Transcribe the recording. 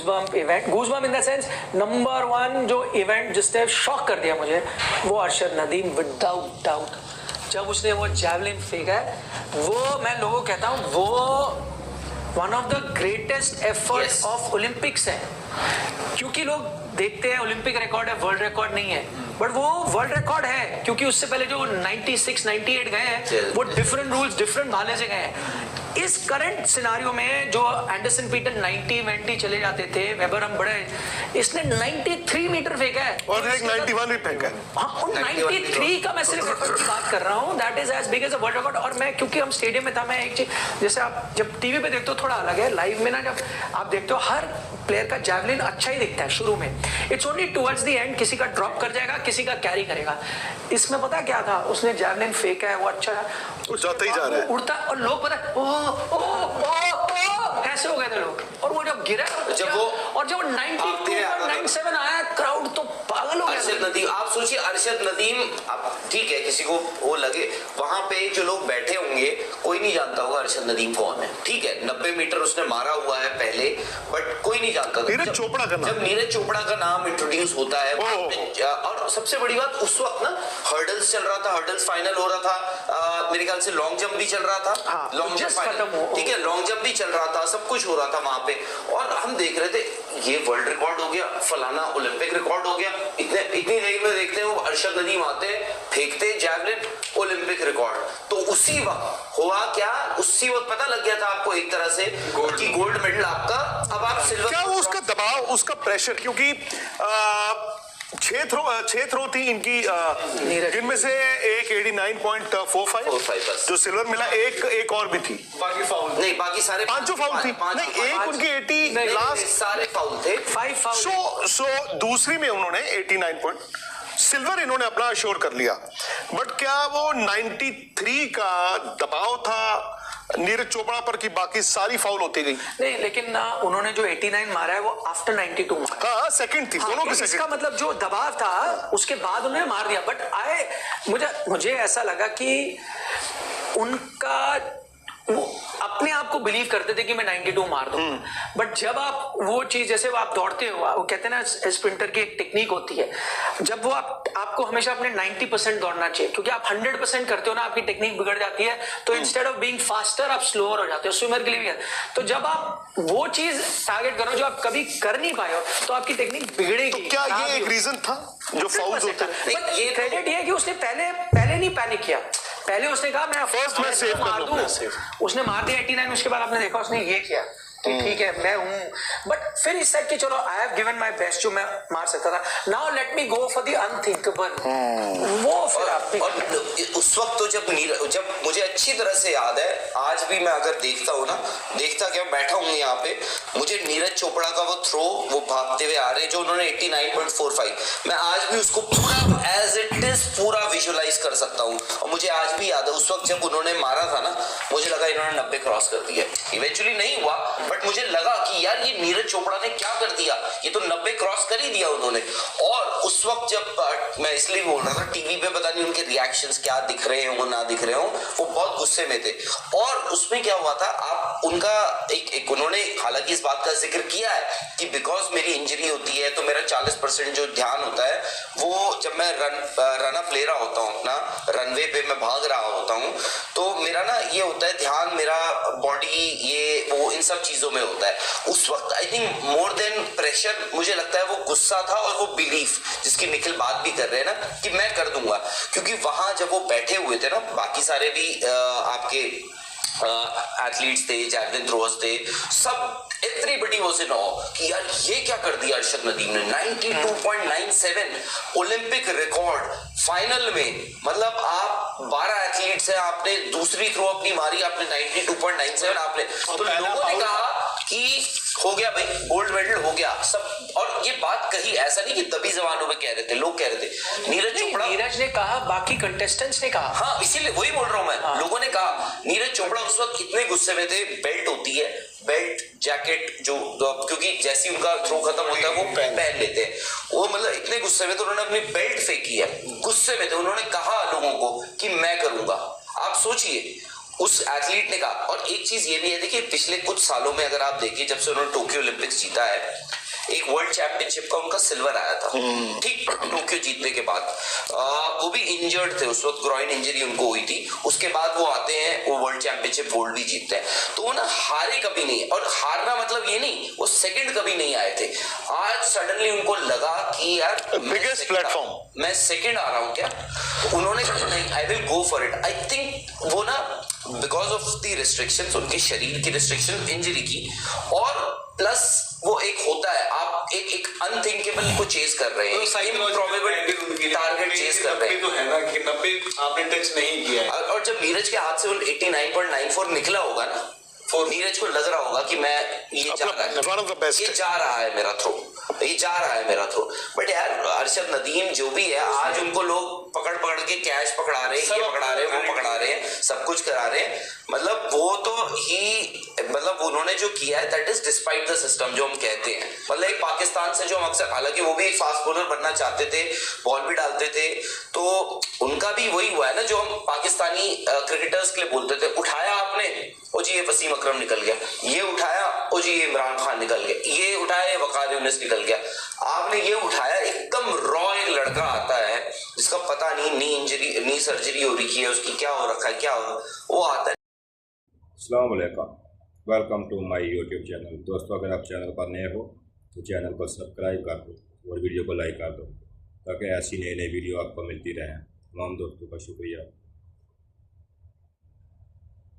Goosebump event, goosebump in the sense number 1 जो event जिसने shock कर दिया मुझे वो अरशद नदीम, विदाउट डाउट। जब उसने वो जैवलिन फेंका है, वो मैं लोगों को कहता हूँ वो one of the greatest efforts of Olympics है। क्योंकि लोग देखते हैं ओलंपिक रिकॉर्ड है, वर्ल्ड रिकॉर्ड नहीं है, बट वो वर्ल्ड रिकॉर्ड है क्योंकि उससे पहले जो 96 98 गए हैं वो डिफरेंट रूल्स डिफरेंट भाले से गए हैं। इस करंट सिनारियो में जो एंडरसन पीटर 90 चले जाते थे, वेबर हम बड़े, इसने 93 मीटर फेंका है और एक 91 भी फेंका है। हाँ, 93 का मैं सिर्फ बात कर रहा हूँ, that is as big as a world record. और मैं क्योंकि हम स्टेडियम में था, मैं एक चीज जैसे आप जब टीवी पे देखते हो थोड़ा अलग है, लाइव में ना जब आप देखते हो हर प्लेयर का जैवलिन अच्छा ही दिखता है शुरू में, it's only towards the end किसी का ड्रॉप कर जाएगा, किसी का कैरी करेगा। इसमें पता क्या था, उसने जैवलिन फेंका है, वो अच्छा जाता ही जा रहा है, उड़ता, और लोग पता ऐसे हो गए थे लोग, और वो जब गिरा जब वो 92.97 आया, क्राउड तो पागल हो गया। अरशद नदीम, आप सोचिए अरशद नदीम, ठीक है किसी को वो लगे, वहां पे जो लोग बैठे होंगे कोई नहीं जानता होगा अरशद नदीम कौन है, ठीक है 90 मीटर उसने मारा हुआ है पहले, बट कोई नहीं जानता। नीरज चोपड़ा का नाम, जब नीरज चोपड़ा का नाम इंट्रोड्यूस होता है, और सबसे बड़ी बात उस वक्त ना हर्डल्स चल रहा था, हर्डल्स फाइनल हो रहा था, मेरे ख्याल से लॉन्ग जंप भी चल रहा था, लॉन्ग जंप फाइनल, ठीक है लॉन्ग जंप भी चल रहा था, सब कुछ हो रहा था वहां पे, और हम देख रहे थे ये वर्ल्ड रिकॉर्ड हो गया, फलाना ओलंपिक रिकॉर्ड हो गया, इतनी देर में देखते हैं वो अरशद नदीम आते फेंकते जैवलिन, ओलंपिक रिकॉर्ड। तो उसी वक्त हुआ क्या, उसी वक्त पता लग गया था आपको एक तरह से कि गोल्ड मेडल आपका, अब आप सिल्वर। क्या वो उसका दबाव, उसका प्रेशर, क्योंकि 6 थ्रो थी इनकी, जिनमें से एक 89.45 जो सिल्वर मिला, एक और भी थी, बाकी फाउल नहीं, बाकी सारे पांचों फाउल थी, नहीं एक उनकी 80 लास्ट सारे फाउल थे, 5 फाउल। सो दूसरी में उन्होंने 89 सिल्वर इन्होंने अपना अश्योर कर लिया, बट क्या वो 93 का दबाव था नीरज चोपड़ा पर कि बाकी सारी फाउल होती गई? नहीं, लेकिन ना उन्होंने जो 89 मारा है वो आफ्टर 92 मारा। हाँ, सेकंड थी, दोनों की इसका मतलब जो दबाव था उसके बाद उन्होंने मार दिया, बट मुझे ऐसा लगा कि उनका वो अपने आप को बिलीव करते थे कि मैं 92 मार दूं, बट जब आप वो चीज, जैसे वो आप दौड़ते हो, वो कहते हैं ना स्प्रिंटर की एक टेक्निक होती है, जब वो आपको हमेशा अपने 90% दौड़ना चाहिए, क्योंकि आप 100% करते हो ना आपकी टेक्निक बिगड़ जाती है, तो इंस्टेड ऑफ बीइंग फास्टर आप स्लोअर हो जाते हो, स्विमर के लिए भी है। तो जब आप वो चीज टारगेट करो जो आप कभी कर नहीं पाए हो, तो आपकी टेक्निक बिगड़ेगी। तो क्या ये एक रीजन था जो फाउल होते हैं? बट ये क्रेडिट ये है कि उसने पहले नहीं पैनिक किया, पहले उसने कहा मैं फर्स्ट मैं सेव कर लूं, उसने मार दिया 89, उसके बाद आपने देखा उसने ये किया कि ठीक है मैं हूं, बट फिर इस सेट कि चलो I have given my best जो मैं मार सकता था, now let me go for the unthinkable. वो फिर आप उस वक्त तो जब मुझे अच्छी तरह से याद है, आज भी मैं अगर देखता क्या बैठा हूं यहाँ पे, मुझे नीरज चोपड़ा का वो थ्रो, वो भागते हुए आ रहे जो उन्होंने 89.45, मैं आज भी उसको पूरा एज इट इज पूरा विजुअलाइज कर सकता हूँ, और मुझे आज भी याद है उस वक्त जब उन्होंने मारा था ना, मुझे लगा इन्होंने 90 क्रॉस कर दिया, इवेंचुअली नहीं हुआ, बट मुझे लगा कि यार ये नीरज चोपड़ा ने क्या कर दिया, ये तो 90 क्रॉस कर ही दिया उन्होंने। और उस वक्त जब मैं इसलिए बोल रहा था, टीवी पे पता नहीं उनके रिएक्शंस क्या दिख रहे हो ना दिख रहे हो, वो बहुत गुस्से में थे, और उसमें क्या हुआ था, आप उनका एक उन्होंने हालांकि इस बात का जिक्र किया है कि बिकॉज मेरी इंजरी होती है तो मेरा 40% जो ध्यान होता है वो जब मैं रन अप ले रहा होता हूँ अपना रनवे पे, मैं भाग रहा होता हूँ, तो मेरा ना ये होता है ध्यान, मेरा बॉडी ये वो इन सब चीजों में होता है। उस वक्त I think more than pressure मुझे लगता है वो गुस्सा था, और वो बिलीफ जिसकी निखिल बात भी कर रहे हैं ना कि मैं कर दूंगा, क्योंकि वहां जब वो बैठे हुए थे ना, बाकी सारे भी आपके एथलीट्स थे, जैवलिन थ्रोअर्स थे, सब एवरीबॉडी वाज इन ऑ कि यार ये क्या कर दिया अरशद नदीम ने, 92.97 ओलंपिक रिकॉर्ड फाइनल में, मतलब आप 12 एथलीट्स हैं, आपने दूसरी थ्रो अपनी मारी, आपने 92.97 आपने, तो लोगों ने कहा कि हो गया भाई, गोल्ड मेडल हो गया सब, और ये बात कही ऐसा नहीं कि दबी जबानों में कह रहे थे, लोग कह रहे थे, नीरज ने कहा, बाकी कंटेस्टेंट्स ने कहा, हाँ इसीलिए वही बोल रहा हूं मैं, लोगों ने कहा नीरज चोपड़ा उस वक्त इतने गुस्से में थे, बेल्ट होती है, बेल्ट जैकेट जो क्योंकि जैसे उनका थ्रो खत्म होता है वो पहन लेते हैं, वो मतलब इतने गुस्से में, तो उन्होंने अपनी बेल्ट फेंकी है, गुस्से में थे, उन्होंने कहा लोगों को कि मैं करूंगा। आप सोचिए उस एथलीट ने कहा। और एक चीज ये भी है, देखिए पिछले कुछ सालों में अगर आप देखिए, जब से उन्होंने टोक्यो ओलंपिक्स जीता है, एक वर्ल्ड चैंपियनशिप का उनका सिल्वर आया था ठीक टोक्यो जीतने के बाद। वो भी इंजर्ड थे उस वक्त, ग्रॉइन इंजरी उनको हुई थी। उसके बाद वो आते हैं, वो वर्ल्ड चैंपियनशिप गोल्ड भी जीतते हैं। तो वो ना हारे कभी नहीं, और हारना मतलब ये नहीं वो सेकंड कभी नहीं आए थे। आज सडनली उनको लगा कि यार बिगेस्ट प्लेटफॉर्म, मैं सेकंड आ रहा हूं क्या। उन्होंने कहा नहीं, I will go for it. I think वो ना बिकॉज ऑफ द रिस्ट्रिक्शंस, उनके शरीर की रिस्ट्रिक्शन, इंजरी की, और प्लस वो एक होता है आप एक अनथिंकेबल को चेस कर रहे हैं, इम्प्रोबेबल टारगेट चेस कर रहे हैं। तो है ना कि 90 आपने टच नहीं किया है। और जब नीरज के हाथ से वो 89.94 निकला होगा ना, नीरज को लग रहा होगा कि मैं ये जा रहा है, ये जा रहा है मेरा थ्रो, ये जा रहा है मेरा थ्रो। बट यार अरशद नदीम जो भी है, आज उनको लोग पकड़ पकड़ के कैश पकड़ा रहे हैं, ये पकड़ा रहे हैं, वो पकड़ा रहे हैं, सब कुछ करा रहे हैं। मतलब वो तो ही, मतलब उन्होंने जो किया है that is despite the system, जो हम कहते हैं। मतलब एक पाकिस्तान से जो हम अक्सर, हालांकि वो भी एक फास्ट बॉलर बनना चाहते थे, बॉल भी डालते थे, तो उनका भी वही हुआ है ना जो हम पाकिस्तानी क्रिकेटर्स के लिए बोलते थे, उठाया आपने, ओ जी ये वसीम अकरम निकल गया, ये उठाया, ओ जी ये इमरान खान निकल गया, ये उठाया, ये वकार यूनिस निकल गया। आपने ये उठाया, एकदम रॉ एक लड़का आता है जिसका पता नहीं, नी इंजरी, नी सर्जरी हो रही है उसकी, क्या हो रखा है, क्या हो, वो आता है। अस्सलाम वालेकुम, welcome to my YouTube channel. दोस्तों अगर आप चैनल पर नए हो तो चैनल को सब्सक्राइब कर दो और वीडियो को लाइक कर दो ताकि ऐसी नई नई वीडियो आपको मिलती रहें। तमाम दोस्तों का शुक्रिया।